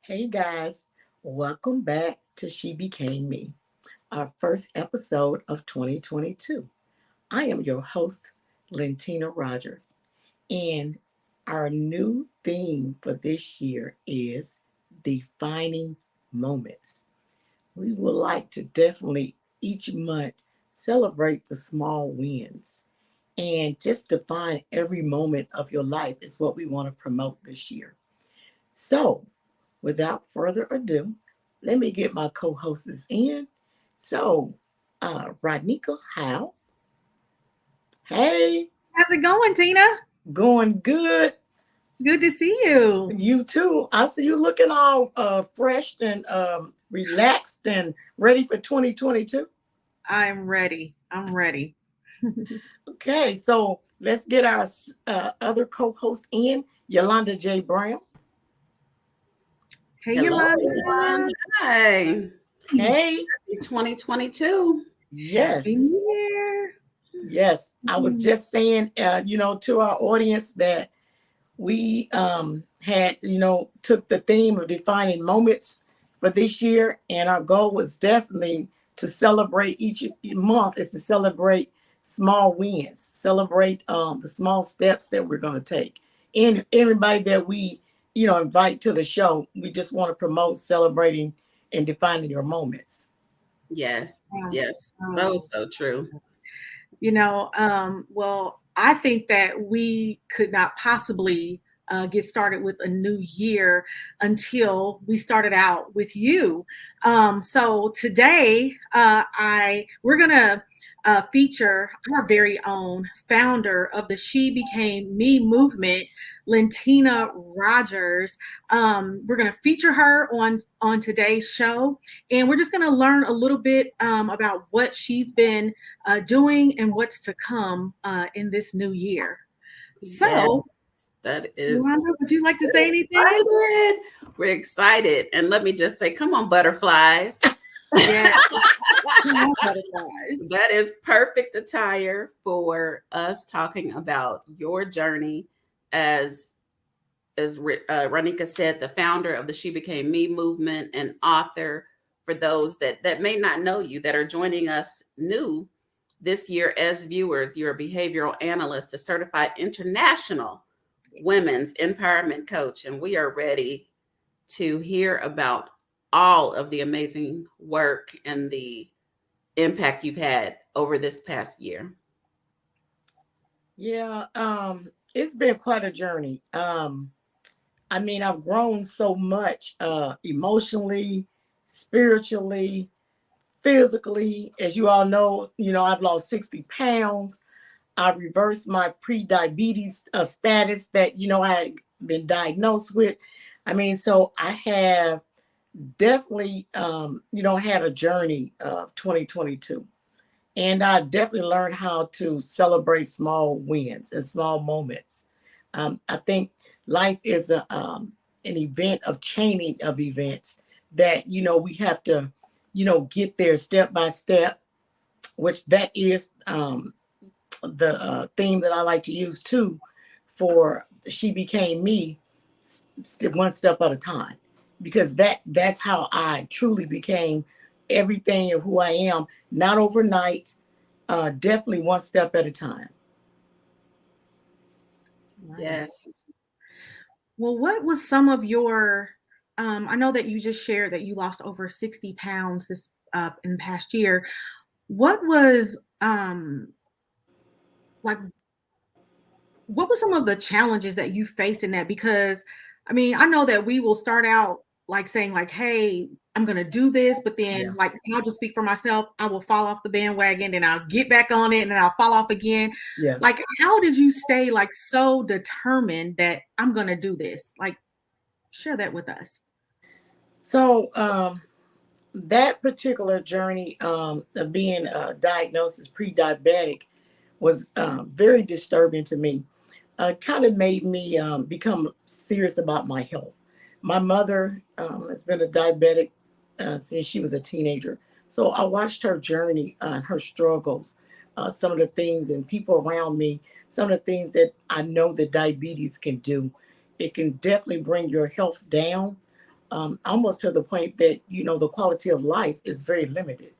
Hey guys, welcome back to She Became Me, our first episode of 2022. I am your host, Lentina Rogers, and our new theme for this year is defining moments. We would like to definitely each month celebrate the small wins and just define every moment of your life is what we want to promote this year. So, without further ado, let me get my co-hosts in. So, Ronieka Howell, hey, How's it going, Tina? going good. Good to see you. You too. I see you looking all fresh and relaxed and ready for 2022. I'm ready. I'm ready. Okay, so let's get our other co-host in, Yalonda J. Brown. Hey, Hello, everyone. Yolanda. Hi. Hey, Happy 2022. Happy yes. New Year. Yes, I was just saying, to our audience that we had, took the theme of defining moments for this year, and our goal was definitely to celebrate each month is to celebrate small wins, celebrate the small steps that we're going to take. And everybody that we, invite to the show, we just want to promote celebrating and defining your moments. Yes, yes. Um, So true. well, I think that we could not possibly get started with a new year until we started out with you. So today, we're gonna feature our very own founder of the She Became Me movement, Lentina Rogers. We're gonna feature her on today's show, and we're just gonna learn a little bit about what she's been doing and what's to come in this new year. So, Yes, that is Yolanda, would you like to say anything? excited. We're excited. And let me just say, come on, butterflies. Yeah. Butterflies. That is perfect attire for us talking about your journey as Ronika said, the founder of the She Became Me movement and author. For those that may not know you, that are joining us new this year as viewers, you're a behavioral analyst, a certified international women's empowerment coach, and we are ready to hear about all of the amazing work and the impact you've had over this past year. Yeah, it's been quite a journey. I mean, I've grown so much emotionally, spiritually, physically. As you all know, I've lost 60 pounds. I've reversed my pre-diabetes status that, I had been diagnosed with. I mean, so I have definitely, had a journey of 2022. And I definitely learned how to celebrate small wins and small moments. I think life is an event of chaining of events that, we have to, get there step by step, which that is the theme that I like to use too for She Became Me, one step at a time, because that's how I truly became everything of who I am, not overnight, definitely one step at a time. Yes. Well, what was some of your? I know that you just shared that you lost over 60 pounds this in the past year. What was like? What were some of the challenges that you faced in that? Because I mean, I know that we will start out like saying like, "Hey, I'm going to do this," but then Yeah, like I'll just speak for myself. I will fall off the bandwagon, then I'll get back on it, and then I'll fall off again. yeah. Like, how did you stay like so determined that I'm going to do this? Like, share that with us. So that particular journey of being diagnosed as pre-diabetic was very disturbing to me. Kind of made me become serious about my health. My mother has been a diabetic since she was a teenager. So I watched her journey and her struggles, some of the things and people around me, some of the things that I know that diabetes can do. It can definitely bring your health down. almost to the point that, the quality of life is very limited.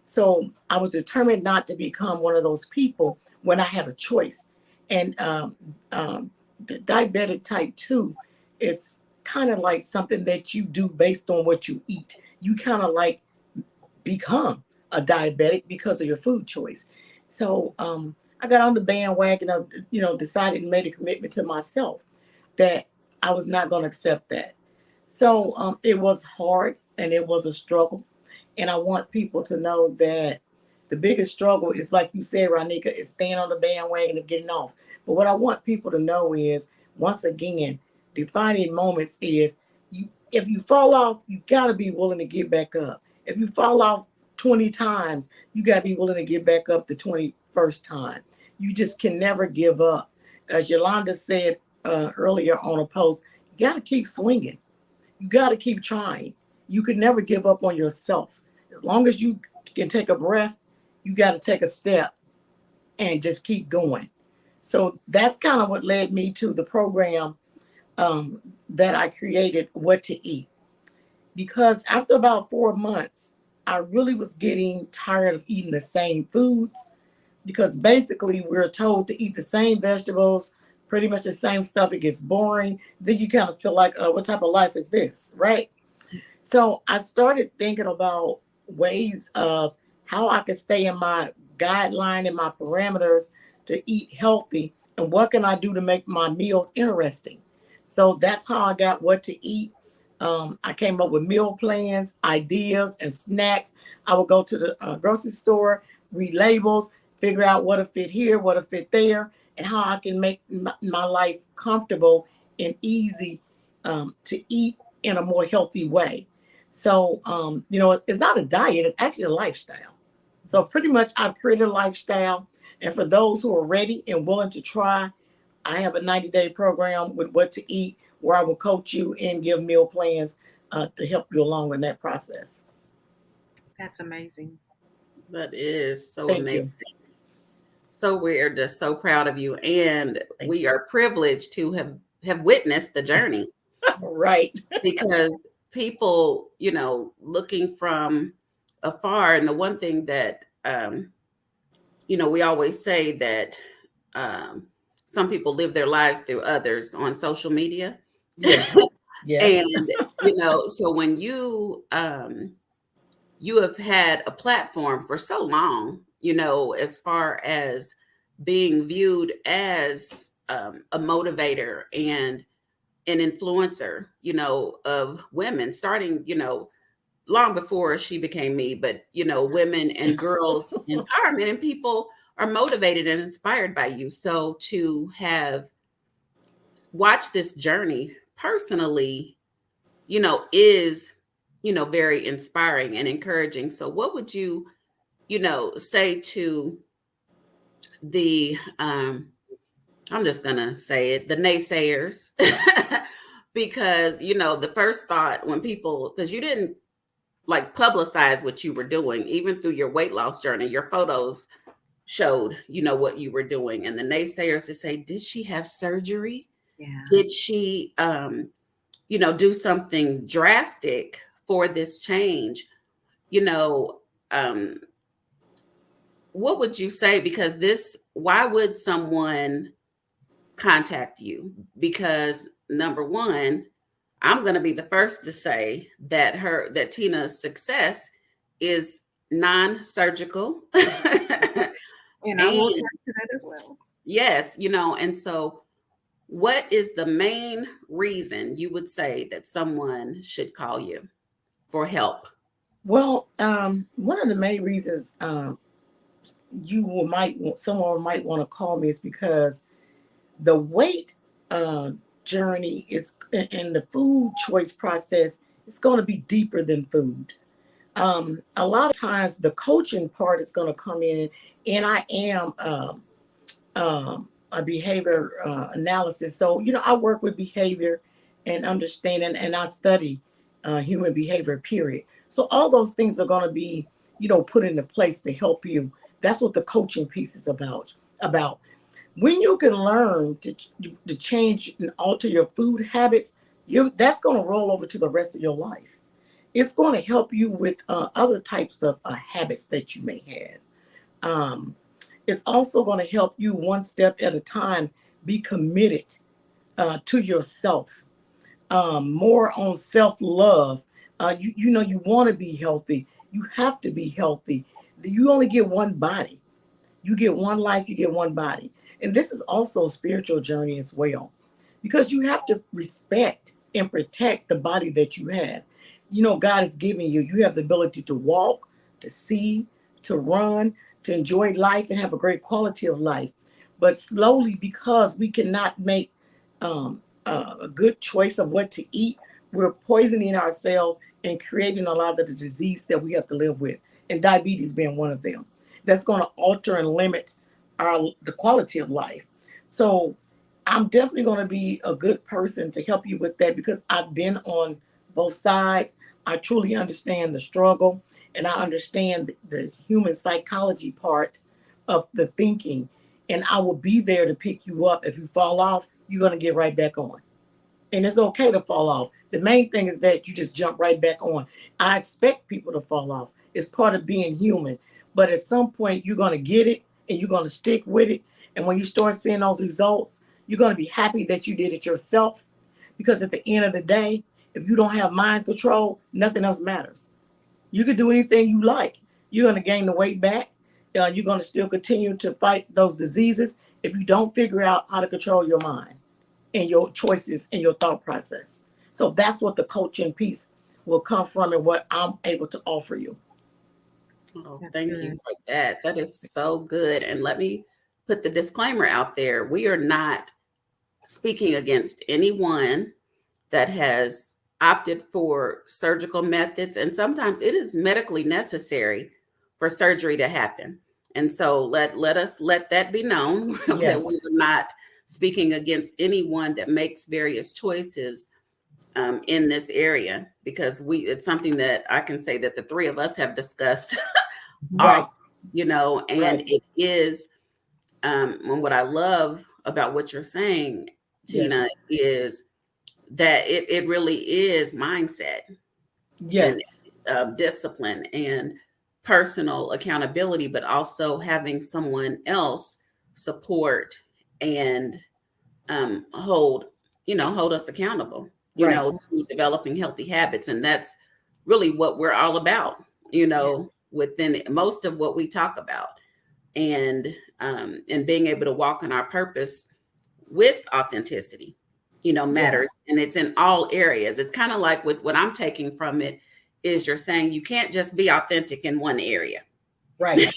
So I was determined not to become one of those people when I had a choice. And the diabetic type 2 is kind of like something that you do based on what you eat. You kind of like become a diabetic because of your food choice. So I got on the bandwagon of, decided and made a commitment to myself that I was not going to accept that. So it was hard and it was a struggle. And I want people to know that the biggest struggle is, like you said, Ronieka, is staying on the bandwagon and getting off. But what I want people to know is, once again, defining moments is, if you fall off, you got to be willing to get back up. If you fall off 20 times, you got to be willing to get back up the 21st time. You just can never give up. As Yalonda said earlier on a post, you got to keep swinging. You got to keep trying. You could never give up on yourself. As long as you can take a breath, you got to take a step and just keep going. So that's kind of what led me to the program that I created, What to Eat. Because after about 4 months, I really was getting tired of eating the same foods, because basically we're told to eat the same vegetables, pretty much the same stuff. It gets boring. Then you kind of feel like, what type of life is this, right? So I started thinking about ways of how I could stay in my guideline and my parameters to eat healthy, and what can I do to make my meals interesting. So that's how I got What to Eat. I came up with meal plans, ideas, and snacks. I would go to the grocery store, read labels, figure out what to fit here, what to fit there, and how I can make my life comfortable and easy to eat in a more healthy way. So, it's not a diet, it's actually a lifestyle. So pretty much I've created a lifestyle. And for those who are ready and willing to try, I have a 90-day program with What to Eat, where I will coach you and give meal plans to help you along in that process. That's amazing. That is so Thank amazing. you. So we're just so proud of you, and Thank we are privileged to have witnessed the journey. Right. Because people, looking from afar, and the one thing that we always say that some people live their lives through others on social media. Yes. Yes. And so when you have had a platform for so long, as far as being viewed as a motivator and an influencer, of women, starting, long before She Became Me, but, women and girls empowerment, and people are motivated and inspired by you. So to have watched this journey personally, is, very inspiring and encouraging. So what would you, say to the, I'm just gonna say it, the naysayers, because the first thought when people, because you didn't like publicize what you were doing, even through your weight loss journey, your photos showed, what you were doing, and the naysayers to say, did she have surgery? Yeah. Did she, do something drastic for this change? Um, what would you say? Because why would someone contact you? Because number one, I'm going to be the first to say that Tina's success is non-surgical. And I will And attest to that as well. yes, and so what is the main reason you would say that someone should call you for help? Well, one of the main reasons someone might want to call me is because the weight journey is, and the food choice process is going to be deeper than food. A lot of times the coaching part is going to come in, and I am a behavior analysis. So, I work with behavior and understanding, and I study human behavior, period. So all those things are going to be, put into place to help you. That's what the coaching piece is about. When you can learn to change and alter your food habits, that's going to roll over to the rest of your life. It's going to help you with other types of habits that you may have. It's also going to help you one step at a time be committed to yourself, more on self-love. You know, you want to be healthy. You have to be healthy. You only get one body. You get one life, you get one body. And this is also a spiritual journey as well, because you have to respect and protect the body that you have. You know, God has given you, you have the ability to walk, to see, to run, to enjoy life and have a great quality of life. But slowly, because we cannot make a good choice of what to eat, we're poisoning ourselves and creating a lot of the disease that we have to live with, and diabetes being one of them. That's going to alter and limit the quality of life. So I'm definitely going to be a good person to help you with that, because I've been on both sides. I truly understand the struggle, and I understand the human psychology part of the thinking. And I will be there to pick you up. If you fall off, you're going to get right back on. And it's okay to fall off. The main thing is that you just jump right back on. I expect people to fall off. It's part of being human. But at some point, you're going to get it and you're going to stick with it. And when you start seeing those results, you're going to be happy that you did it yourself. Because at the end of the day, if you don't have mind control, nothing else matters. You could do anything you like. You're going to gain the weight back. You're going to still continue to fight those diseases if you don't figure out how to control your mind and your choices and your thought process. So that's what the coaching piece will come from, and what I'm able to offer you. Oh, That's thank good. you for that. That is so good. And let me put the disclaimer out there. We are not speaking against anyone that has opted for surgical methods. And sometimes it is medically necessary for surgery to happen. And so let us let that be known that Yes. we are not speaking against anyone that makes various choices in this area, because it's something that I can say that the three of us have discussed Right. and Right. it is and what I love about what you're saying, Tina, Yes. is that it really is mindset and Yes. discipline and personal accountability, but also having someone else support and hold us accountable, Right. to developing healthy habits. And that's really what we're all about, within most of what we talk about. And being able to walk in our purpose with authenticity, matters. Yes. And it's in all areas. It's kind of like what I'm taking from it is you're saying you can't just be authentic in one area. Right.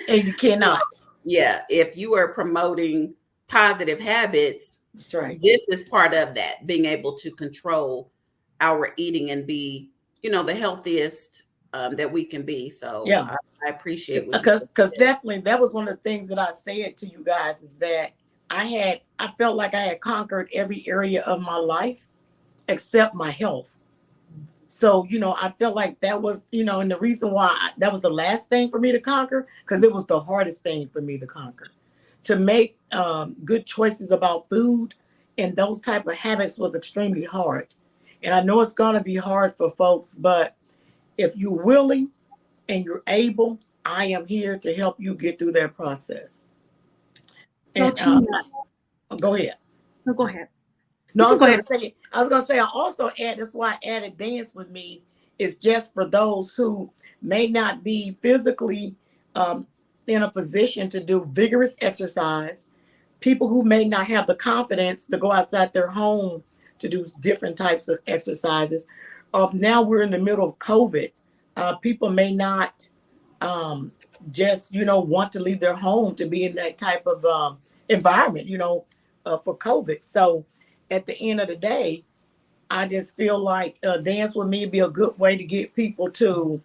And you cannot. Yeah. If you are promoting positive habits, That's right. this is part of that, being able to control our eating and be, the healthiest that we can be. So Yeah. I appreciate what you Because said. definitely that was one of the things that I said to you guys, is that I felt like I had conquered every area of my life except my health. So, I felt like that was, and the reason why that was the last thing for me to conquer, because it was the hardest thing for me to conquer. To make good choices about food and those type of habits was extremely hard. And I know it's going to be hard for folks, but if you're willing and you're able, I am here to help you get through that process. So And Tina, go ahead. no, go ahead. No, You can go ahead. I was gonna say, I also add, that's why I added dance with me, is just for those who may not be physically um, in a position to do vigorous exercise, people who may not have the confidence to go outside their home to do different types of exercises. Now we're in the middle of COVID. People may not just, want to leave their home to be in that type of environment, for COVID. So at the end of the day, I just feel like dance with me would be a good way to get people to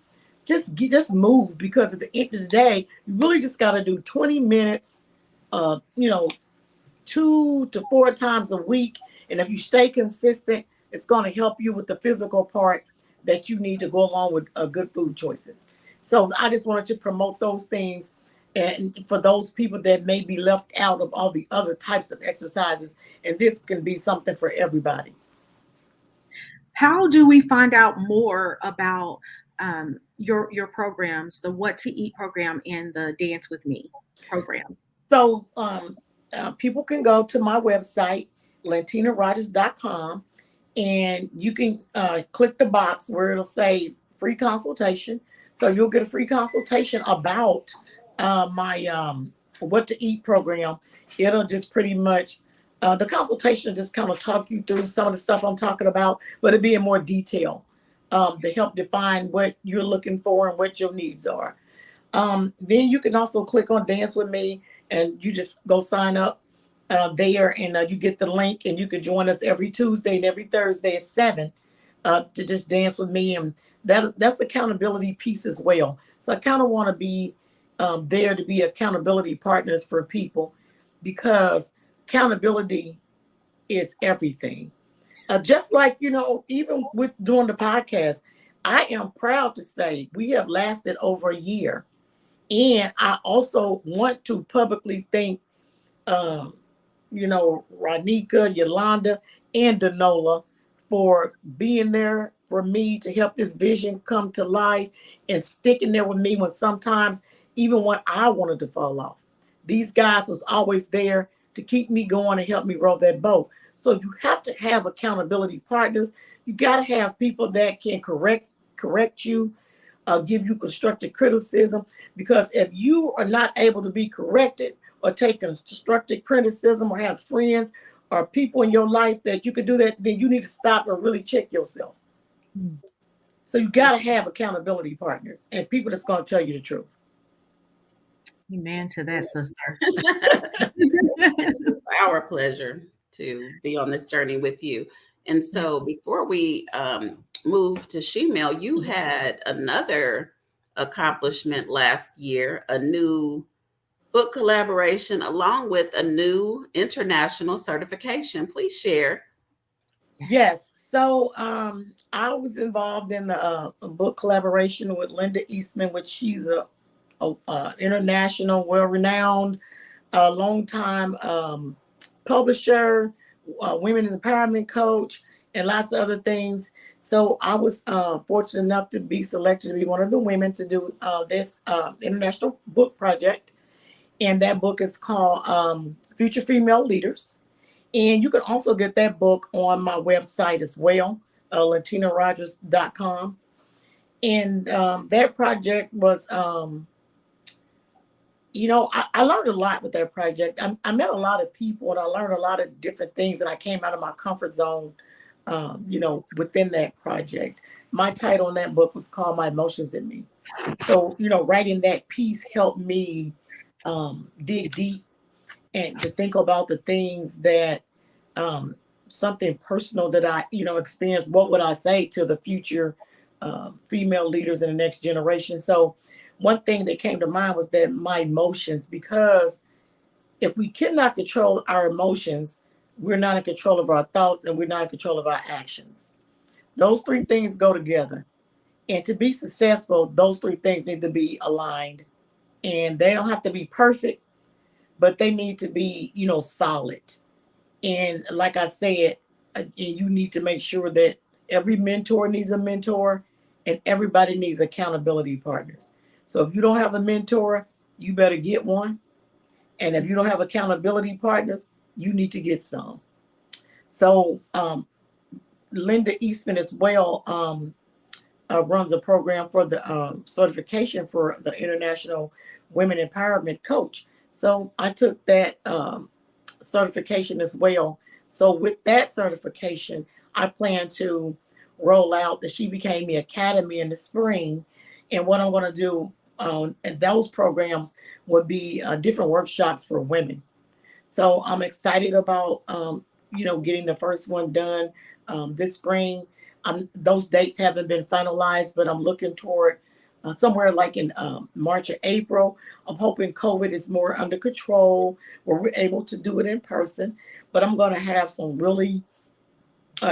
just move, because at the end of the day, you really just got to do 20 minutes, uh, you know, 2 to 4 times a week. And if you stay consistent, it's going to help you with the physical part that you need to go along with good food choices. So I just wanted to promote those things. And for those people that may be left out of all the other types of exercises, and this can be something for everybody. how do we find out more about your programs, the What to Eat program and the Dance with Me program? So people can go to my website, lentinarogers.com, and you can click the box where it'll say free consultation. So you'll get a free consultation about my What to Eat program. It'll just pretty much, the consultation just kind of talk you through some of the stuff I'm talking about, but it'll be in more detail to help define what you're looking for and what your needs are. Then you can also click on Dance with Me, and you just go sign up there, and you get the link, and you can join us every Tuesday and every Thursday at 7 to just dance with me. And that's accountability piece as well. So I kind of want to be there to be accountability partners for people, because accountability is everything. Just like, even with doing the podcast, I am proud to say we have lasted over a year. And I also want to publicly thank, Ronieka, Yalonda, and Danola for being there for me to help this vision come to life and sticking there with me when sometimes, even when I wanted to fall off. These guys was always there to keep me going and help me row that boat. So you have to have accountability partners. You got to have people that can correct you, give you constructive criticism. Because if you are not able to be corrected or take constructive criticism, or have friends or people in your life that you could do that, then you need to stop and really check yourself. So you got to have accountability partners and people that's going to tell you the truth. Amen to that, sister. It's our pleasure to be on this journey with you. And so before we move to Shemale, you had another accomplishment last year, a new book collaboration, along with a new international certification. Please share. Yes. So I was involved in a book collaboration with Linda Eastman, which she's a international, well-renowned, long-time publisher, women empowerment coach, and lots of other things. So I was fortunate enough to be selected to be one of the women to do this international book project. And that book is called Future Female Leaders. And you can also get that book on my website as well, lentinarogers.com. And that project was, I learned a lot with that project. I met a lot of people, and I learned a lot of different things, and I came out of my comfort zone, within that project. My title on that book was called My Emotions in Me. So, writing that piece helped me dig deep and to think about the things that something personal that I, experienced. What would I say to the future female leaders in the next generation? So one thing that came to mind was that my emotions, because if we cannot control our emotions, we're not in control of our thoughts, and we're not in control of our actions. Those three things go together. And to be successful, those three things need to be aligned. And they don't have to be perfect, but they need to be, solid. And like I said, you need to make sure that every mentor needs a mentor, and everybody needs accountability partners. So if you don't have a mentor, you better get one. And if you don't have accountability partners, you need to get some. So Linda Eastman as well runs a program for the certification for the International Women Empowerment Coach. So I took that certification as well. So with that certification, I plan to roll out the She Became Me Academy in the spring. And what I'm going to do in those programs would be different workshops for women. So I'm excited about, getting the first one done this spring. Those dates haven't been finalized, but I'm looking toward somewhere like in March or April. I'm hoping COVID is more under control, where we're able to do it in person. But I'm going to have some really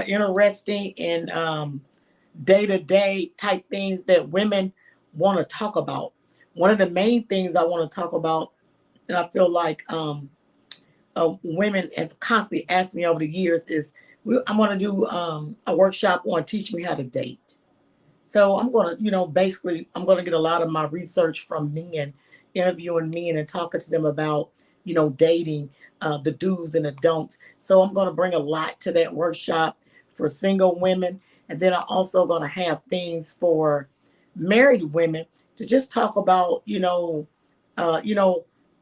interesting and day-to-day type things that women want to talk about. One of the main things I want to talk about, and I feel like women have constantly asked me over the years, is I'm going to do a workshop on teach me how to date. So I'm going to, basically, I'm going to get a lot of my research from men, interviewing men and talking to them about, dating, the do's and the don'ts. So I'm going to bring a lot to that workshop for single women. And then I'm also going to have things for married women to just talk about,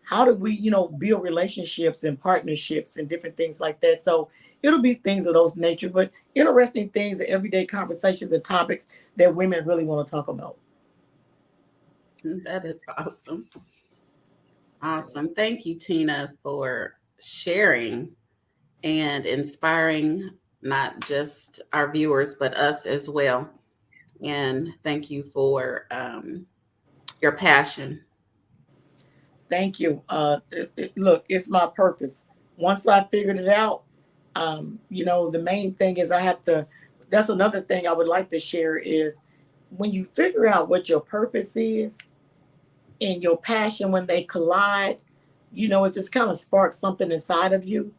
how do we, build relationships and partnerships and different things like that. So it'll be things of those nature, but interesting things and everyday conversations and topics that women really want to talk about. That is awesome. Awesome. Thank you, Tina, for sharing and inspiring not just our viewers, but us as well. And thank you for your passion. Thank you. Look, it's my purpose. Once I figured it out, the main thing is I have to. That's another thing I would like to share is when you figure out what your purpose is and your passion, when they collide, it just kind of sparks something inside of you,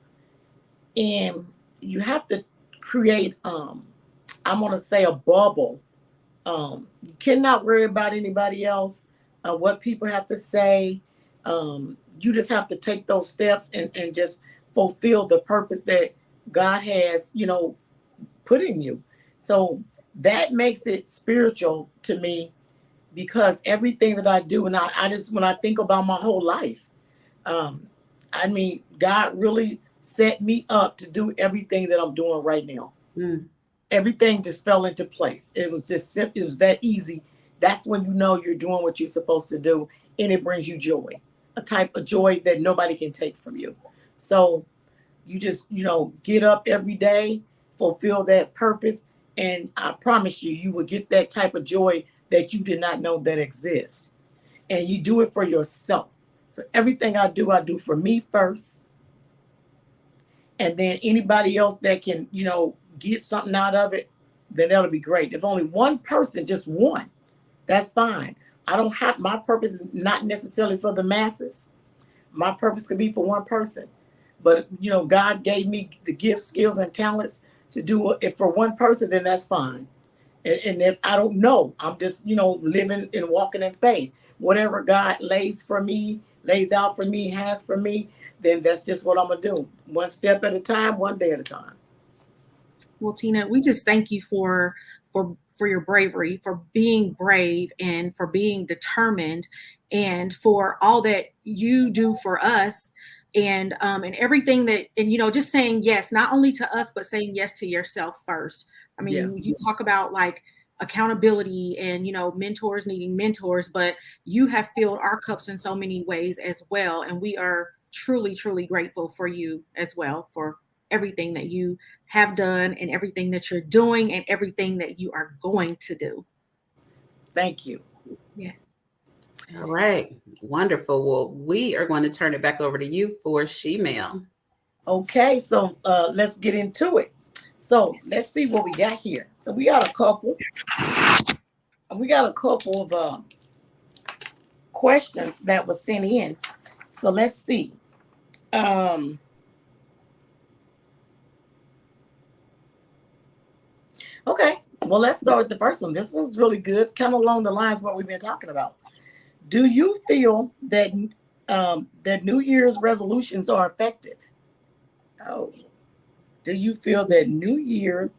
and you have to create. I'm gonna say a bubble. You cannot worry about anybody else, what people have to say. You just have to take those steps and just fulfill the purpose that God has, put in you. So that makes it spiritual to me because everything that I do, and I just, when I think about my whole life, um, I mean, God really set me up to do everything that I'm doing right now. Mm. Everything just fell into place. It was just simple. It was that easy. That's when you know you're doing what you're supposed to do, and it brings you joy, a type of joy that nobody can take from you. So you just, get up every day, fulfill that purpose, and I promise you, you will get that type of joy that you did not know that exists. And you do it for yourself. So everything I do for me first, and then anybody else that can, get something out of it, then that'll be great. If only one person, just one, that's fine. I don't have, my purpose is not necessarily for the masses. My purpose could be for one person. But God gave me the gifts, skills, and talents to do it for one person, then that's fine. And if I don't know, I'm just, living and walking in faith. Whatever God lays out for me, has for me, then that's just what I'm gonna do. One step at a time, one day at a time. Well, Tina, we just thank you for your bravery, for being brave, and for being determined, and for all that you do for us, and everything that, and just saying yes, not only to us, but saying yes to yourself first. I mean, Yeah. you talk about like accountability and mentors needing mentors, but you have filled our cups in so many ways as well, and we are truly, truly grateful for you as well, for everything that you have done and everything that you're doing and everything that you are going to do. Thank you. Yes. All right. Wonderful. Well, we are going to turn it back over to you for Shemale. Okay, so let's get into it. So let's see what we got here. So we got a couple. We got a couple of questions that were sent in. So let's see. Um, okay, well, let's start with the first one. This one's really good, kind of along the lines of what we've been talking about. Do you feel that that New Year's resolutions are effective? Oh, do you feel that New Year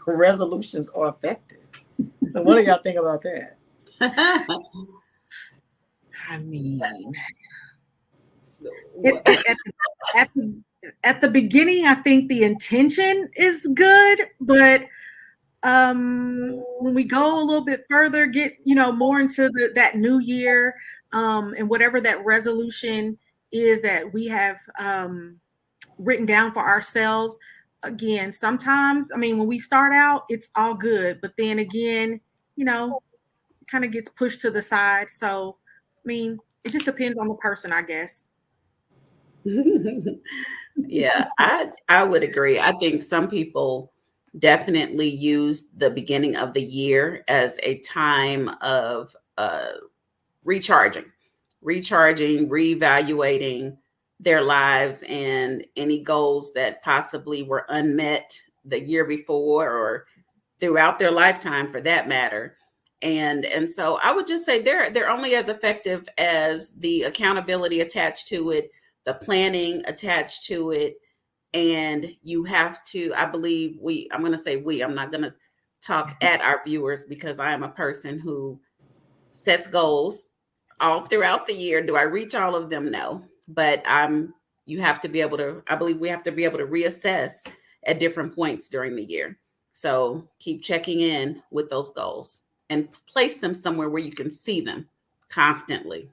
resolutions are effective? So, what do y'all think about that? I mean, at, at, the, at the beginning, I think the intention is good, but when we go a little bit further, get more into that new year, and whatever that resolution is that we have written down for ourselves. Again, sometimes, I mean, when we start out, it's all good, but then again, it kind of gets pushed to the side. So, I mean, it just depends on the person, I guess. Yeah, I would agree. I think some people definitely use the beginning of the year as a time of recharging, reevaluating their lives and any goals that possibly were unmet the year before or throughout their lifetime for that matter. And so I would just say they're only as effective as the accountability attached to it, the planning attached to it. And you have to, I believe I'm going to say I'm not going to talk at our viewers because I am a person who sets goals all throughout the year. Do I reach all of them? No, but you have to be able to, I believe we have to be able to reassess at different points during the year. So keep checking in with those goals and place them somewhere where you can see them constantly.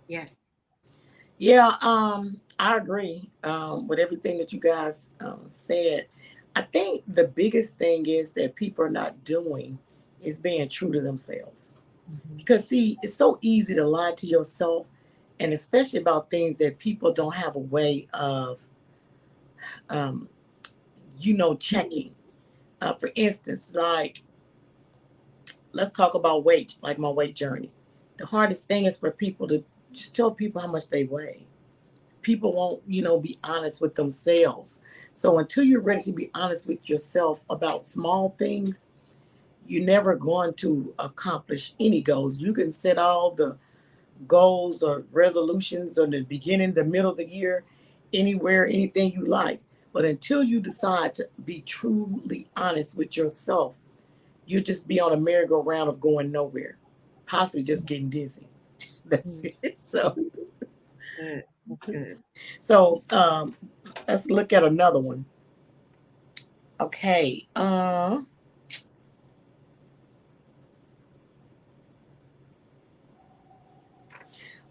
Yes. Yeah, I agree with everything that you guys said. I think the biggest thing is that people are not doing is being true to themselves. Because, see, it's so easy to lie to yourself, and especially about things that people don't have a way of, um, checking. For instance, like, let's talk about weight, like my weight journey. The hardest thing is for people to just tell people how much they weigh. People won't, be honest with themselves. So until you're ready to be honest with yourself about small things, you're never going to accomplish any goals. You can set all the goals or resolutions or the beginning, the middle of the year, anywhere, anything you like. But until you decide to be truly honest with yourself, you just be on a merry-go-round of going nowhere, possibly just getting dizzy. That's it. So, Good. That's good. so let's look at another one. Okay.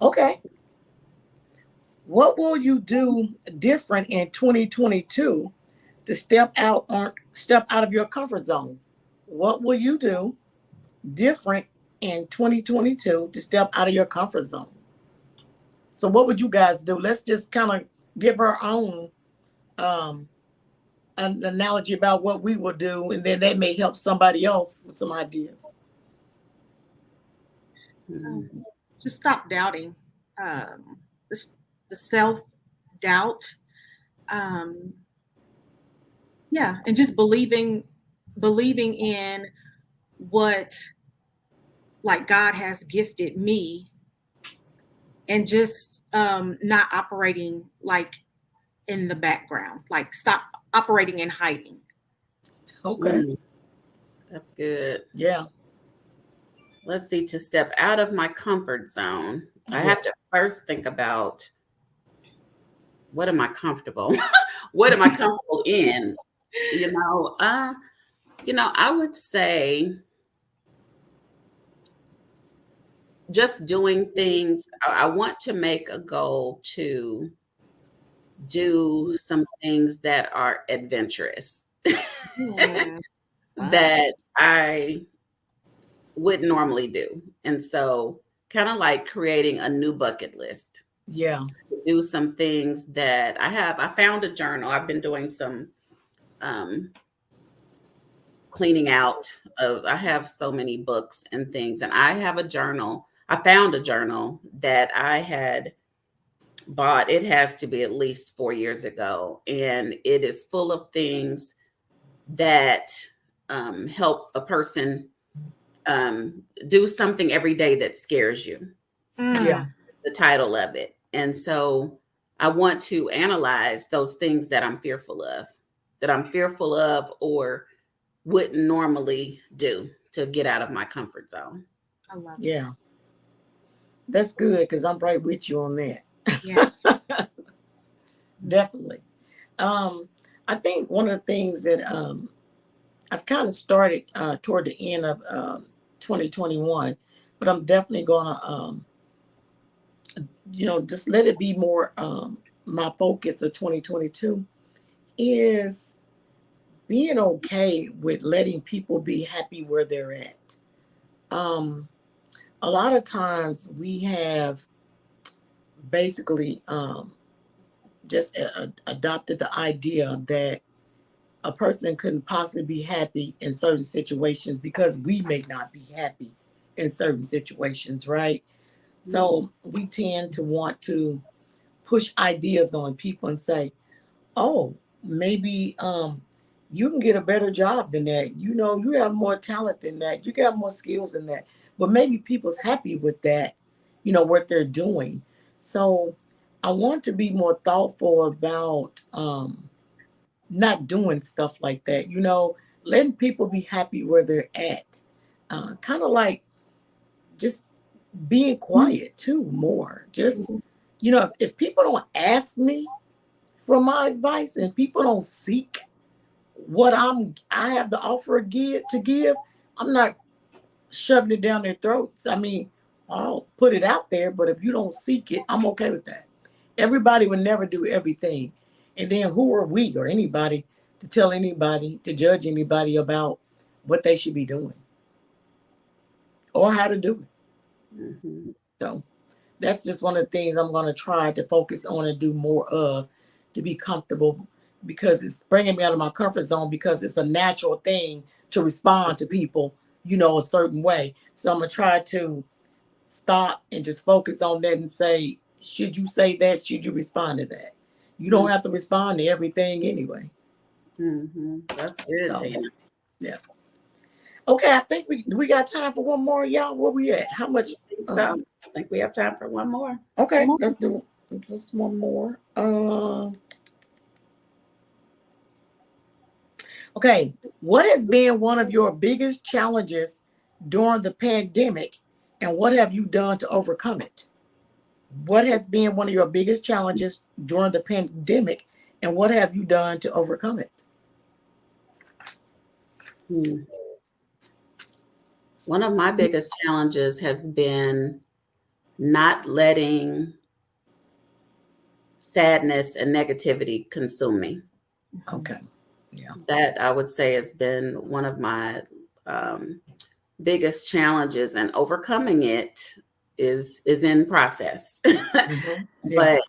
Okay. What will you do different in 2022 to step out of your comfort zone? What will you do different in 2022 to step out of your comfort zone? So what would you guys do? Let's just kind of give our own um, an analogy about what we will do, and then that may help somebody else with some ideas. Just stop doubting. Um, the self doubt. Um, yeah, and just believing in what like God has gifted me, and just not operating like in the background. Like stop operating and hiding. Okay. That's good. Yeah. Let's see, to step out of my comfort zone, I have to first think about what am I comfortable? What am I comfortable in? I would say just doing things. I want to make a goal to do some things that are adventurous Yeah. that I wouldn't normally do. And so kind of like creating a new bucket list. Yeah. Do some things that I found a journal. I've been doing some cleaning out of, I have so many books and things, and I have a journal. I found a journal that I had bought. It has to be at least 4 years ago, and it is full of things that help a person do something every day that scares you. Yeah. The title of it. And so I want to analyze those things that I'm fearful of or wouldn't normally do to get out of my comfort zone. I love it. Yeah. That's good because I'm right with you on that. Yeah. Definitely. I think one of the things that I've kind of started toward the end of 2021, but I'm definitely gonna just let it be more my focus of 2022 is being okay with letting people be happy where they're at. A lot of times we have basically just adopted the idea that a person couldn't possibly be happy in certain situations because we may not be happy in certain situations, right? So we tend to want to push ideas on people and say, oh, maybe you can get a better job than that. You know, you have more talent than that. You got more skills than that. But maybe people's happy with that, you know, what they're doing. So I want to be more thoughtful about not doing stuff like that, you know, letting people be happy where they're at. Kind of like just being quiet too, more. Just, you know, if people don't ask me for my advice and people don't seek what I have to offer to give, I'm not shoving it down their throats. I mean, I'll put it out there, but if you don't seek it, I'm okay with that. Everybody would never do everything. And then who are we or anybody to tell anybody, to judge anybody about what they should be doing or how to do it? Mm-hmm. So that's just one of the things I'm going to try to focus on and do more of, to be comfortable, because it's bringing me out of my comfort zone, because it's a natural thing to respond to people, you know, a certain way. So I'm going to try to stop and just focus on that and say, should you say that? Should you respond to that? You don't have to respond to everything anyway. Mm-hmm. That's good, So, Tina. yeah. Okay, I think we got time for one more, y'all. Where we at? How much? So I think we have time for one more. Okay, let's do just one more. Okay, what has been one of your biggest challenges during the pandemic, and what have you done to overcome it? What has been one of your biggest challenges during the pandemic, and what have you done to overcome it? One of my biggest challenges has been not letting sadness and negativity consume me. Okay. Yeah. That I would say has been one of my biggest challenges, and overcoming it is in process. Mm-hmm. Yeah. But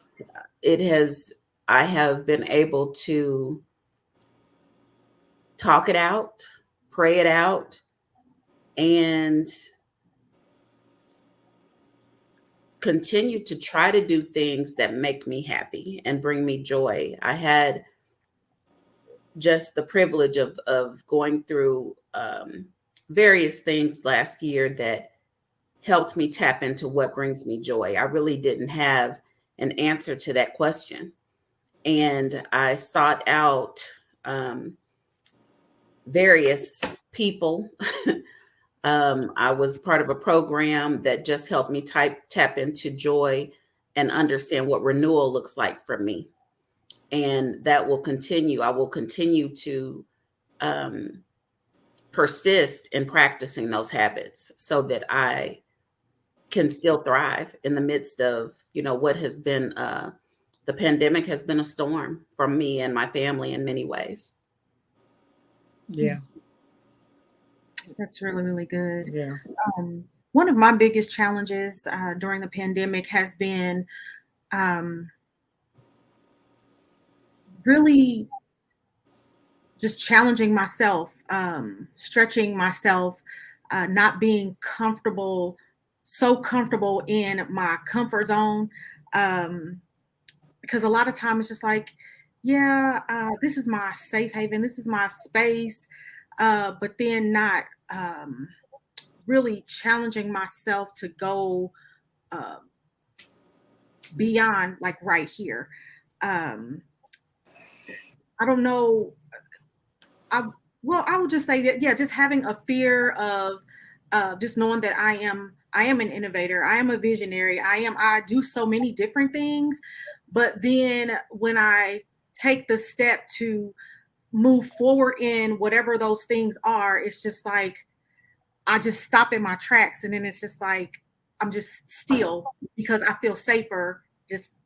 I have been able to talk it out, pray it out, and continue to try to do things that make me happy and bring me joy. I had just the privilege of going through various things last year that helped me tap into what brings me joy. I really didn't have an answer to that question. And I sought out various people. I was part of a program that just helped me tap into joy and understand what renewal looks like for me. And that will continue. I will continue to persist in practicing those habits so that I can still thrive in the midst of, you know, what has been the pandemic has been a storm for me and my family in many ways. Yeah. That's really, really good. Yeah. One of my biggest challenges during the pandemic has been really just challenging myself, stretching myself, not being so comfortable in my comfort zone. Because a lot of times it's just like, yeah, this is my safe haven, this is my space, but then not really challenging myself to go beyond, like, right here. I don't know. I would just say that, yeah, just having a fear of just knowing that I am an innovator, I am a visionary, I do so many different things, but then when I take the step to move forward in whatever those things are, it's just like I just stop in my tracks, and then it's just like I'm just still, because I feel safer just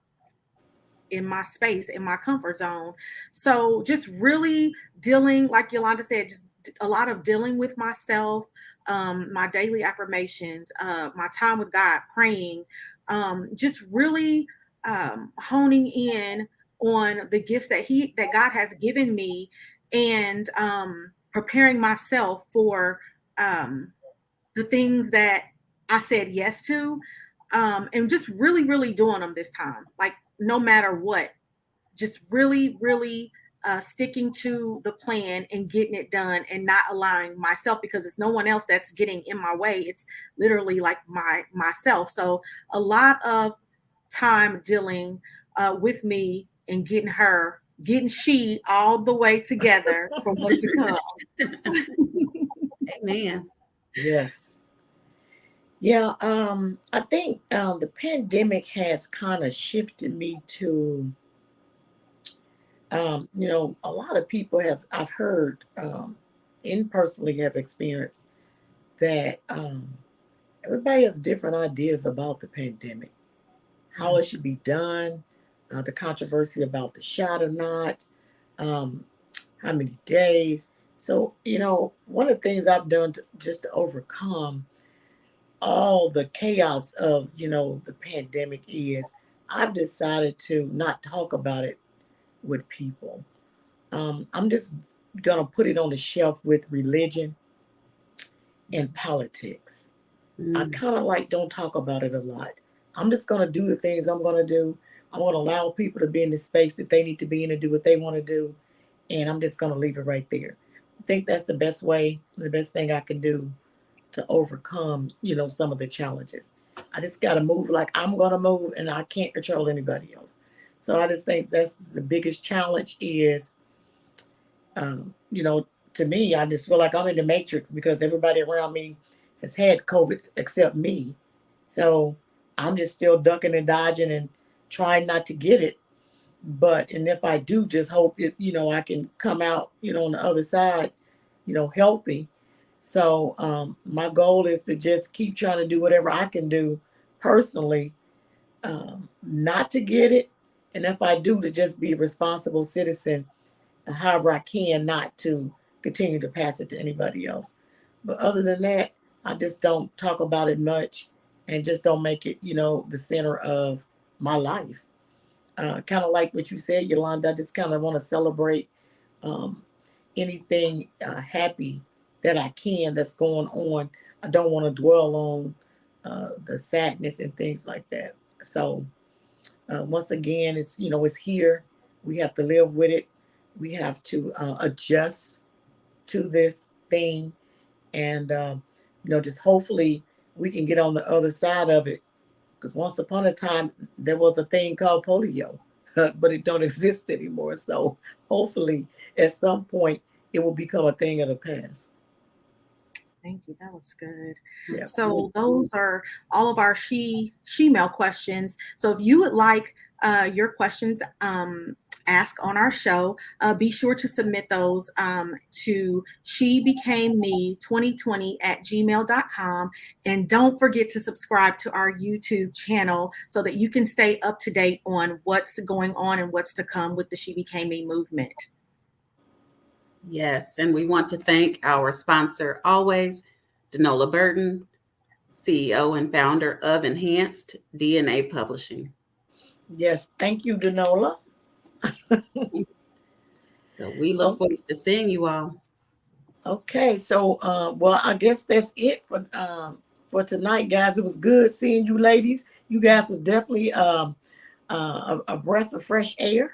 in my space, in my comfort zone. So just really dealing, like Yalonda said, just a lot of dealing with myself, my daily affirmations, my time with God, praying, just really honing in on the gifts that God has given me, and preparing myself for the things that I said yes to, and just really, really doing them this time. Like, no matter what, just really, really sticking to the plan and getting it done, and not allowing myself, because it's no one else that's getting in my way. It's literally like myself. So a lot of time dealing with me and getting she all the way together for what's to come. Amen. Yes. Yeah, I think the pandemic has kind of shifted me to, a lot of people I've heard, in personally have experienced that everybody has different ideas about the pandemic, how it should be done, the controversy about the shot or not, um, how many days. So, one of the things I've done just to overcome all the chaos of the pandemic is I've decided to not talk about it with people. I'm just gonna put it on the shelf with religion and politics. I Mm. kind of like don't talk about it a lot. I'm just gonna do the things I'm gonna do. I'm gonna allow people to be in the space that they need to be in to do what they want to do, and I'm just gonna leave it right there. I think that's the best way, the best thing I can do to overcome, some of the challenges. I just got to move like I'm going to move, and I can't control anybody else. So I just think that's the biggest challenge is, um, you know, to me, I just feel like I'm in the matrix because everybody around me has had COVID except me. So I'm just still ducking and dodging and trying not to get it. And if I do, just hope it, I can come out, on the other side, healthy. So my goal is to just keep trying to do whatever I can do personally, not to get it. And if I do, to just be a responsible citizen, however I can, not to continue to pass it to anybody else. But other than that, I just don't talk about it much and just don't make it, the center of my life. Kind of like what you said, Yolanda, I just kind of want to celebrate um, anything happy that I can that's going on. I don't want to dwell on the sadness and things like that. So once again, it's here. We have to live with it. We have to adjust to this thing, and just hopefully we can get on the other side of it. Because once upon a time there was a thing called polio, but it don't exist anymore. So hopefully at some point it will become a thing of the past. Thank you. That was good. Yeah. So those are all of our she-mail questions. So if you would like your questions asked on our show, be sure to submit those to shebecameme2020@gmail.com. And don't forget to subscribe to our YouTube channel so that you can stay up to date on what's going on and what's to come with the She Became Me movement. Yes, and we want to thank our sponsor always, Denola Burton, CEO and founder of Enhanced DNA Publishing. Yes. Thank you, Denola. So we look forward to seeing you all. Okay. So, well, I guess that's it for tonight, guys. It was good seeing you, ladies. You guys was definitely a breath of fresh air.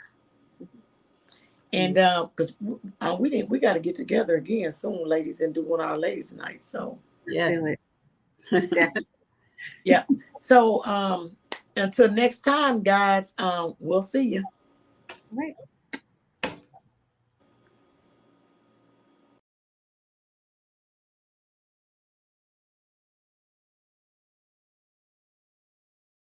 And because we got to get together again soon, ladies, and do one of our ladies' night. So Let's do it. Definitely. yeah. So until next time, guys, we'll see you. All right.